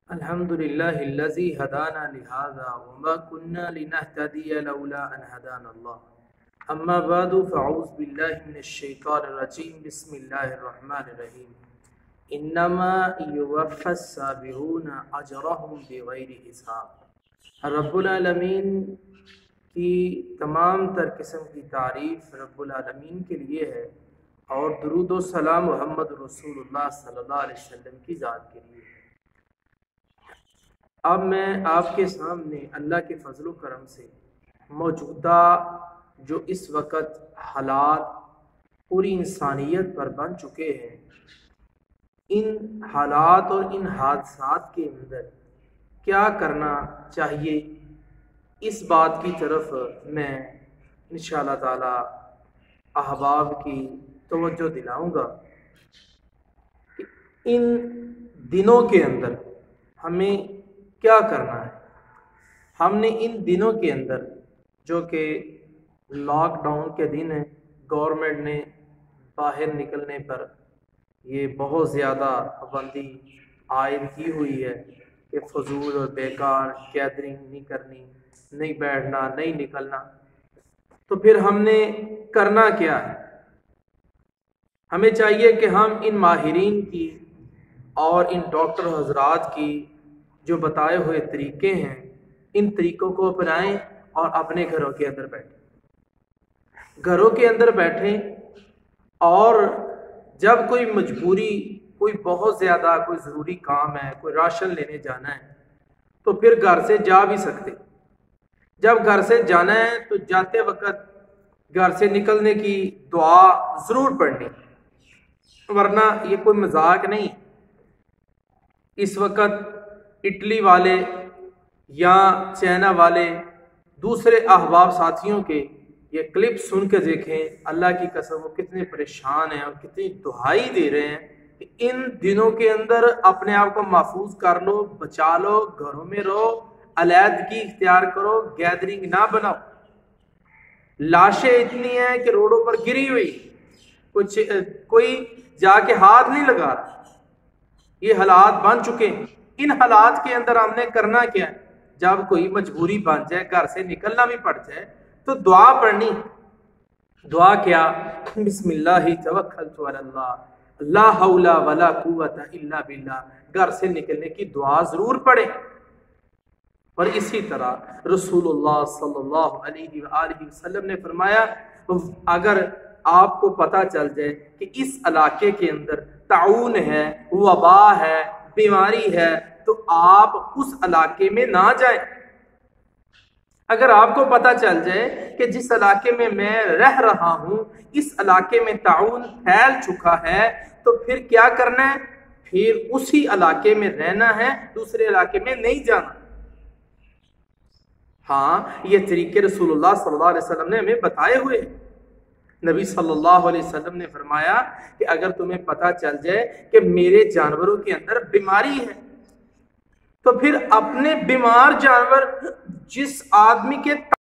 अल्हम्दुलिल्लाहिल्लज़ी हदाना लिहाज़ा वमा कुन्ना लिनहतदिया लौला अन हदाना अल्लाह अम्मा बादु फ़अऊज़ु बिल्लाहि मिनश शैतानिर रजीम बिस्मिल्लाहिर रहमानिर रहीम इन्नमा युवफ़्फ़स साबिरून अजरहुम बिग़ैरि हिसाब। रब्बुल आलमीन की तमाम तर किस्म की तारीफ़ रब्बुल आलमीन के लिए है और दुरूद व सलाम मुहम्मद रसूलुल्लाह सल्लल्लाहु अलैहि वसल्लम की ज़ात के लिए है। अब मैं आपके सामने अल्लाह के फजल करम से मौजूदा जो इस वक्त हालात पूरी इंसानियत पर बन चुके हैं, इन हालात और इन हादसात के अंदर क्या करना चाहिए, इस बात की तरफ मैं इंशाअल्लाह ताला अहबाब की तवज्जो दिलाऊंगा। इन दिनों के अंदर हमें क्या करना है। हमने इन दिनों के अंदर जो कि लॉकडाउन के दिन है, गवर्नमेंट ने बाहर निकलने पर ये बहुत ज़्यादा पाबंदी आयद की हुई है कि फजूल और बेकार गैदरिंग नहीं करनी, नहीं बैठना, नहीं निकलना। तो फिर हमने करना क्या है? हमें चाहिए कि हम इन माहिरीन की और इन डॉक्टर हजरात की जो बताए हुए तरीके हैं, इन तरीक़ों को अपनाएं और अपने घरों के अंदर बैठें। घरों के अंदर बैठें और जब कोई मजबूरी, कोई बहुत ज़्यादा कोई ज़रूरी काम है, कोई राशन लेने जाना है, तो फिर घर से जा भी सकते। जब घर से जाना है तो जाते वक्त घर से निकलने की दुआ ज़रूर पढ़नी, वरना ये कोई मजाक नहीं। इस वक्त इटली वाले या चाइना वाले दूसरे अहबाब साथियों के ये क्लिप सुन के देखें, अल्लाह की कसम वो कितने परेशान हैं और कितनी दुहाई दे रहे हैं कि इन दिनों के अंदर अपने आप को महफूज कर लो, बचा लो, घरों में रहो, अलैदगी इख्तियार करो, गैदरिंग ना बनाओ। लाशें इतनी हैं कि रोडों पर गिरी हुई, कुछ कोई जाके हाथ नहीं लगा रहा। ये हालात बन चुके हैं। इन हालात के अंदर हमने करना क्या है? जब कोई मजबूरी बन जाए, घर से निकलना भी पड़ जाए, तो दुआ पढ़नी। दुआ क्या? बिस्मिल्लाहि तवक्कलतु अलल्लाह, ला हौला वला कुव्वता इल्ला बिल्लाह। घर से निकलने की दुआ जरूर पढ़े। और इसी तरह रसूलुल्लाह सल्लल्लाहु अलैहि वसल्लम ने फरमाया, अगर आपको पता चल जाए कि इस इलाके के अंदर ताउन है, वबा है, बीमारी है, तो आप उस इलाके में ना जाएं। अगर आपको पता चल जाए कि जिस इलाके में मैं रह रहा हूं, इस इलाके में ताउन फैल चुका है, तो फिर क्या करना है? फिर उसी इलाके में रहना है, दूसरे इलाके में नहीं जाना। हाँ, ये तरीके रसूलुल्लाह सल्लल्लाहु अलैहि वसल्लम ने हमें बताए हुए हैं। नबी सल्लल्लाहु अलैहि वसल्लम ने फरमाया कि अगर तुम्हें पता चल जाए कि मेरे जानवरों के अंदर बीमारी है, तो फिर अपने बीमार जानवर जिस आदमी के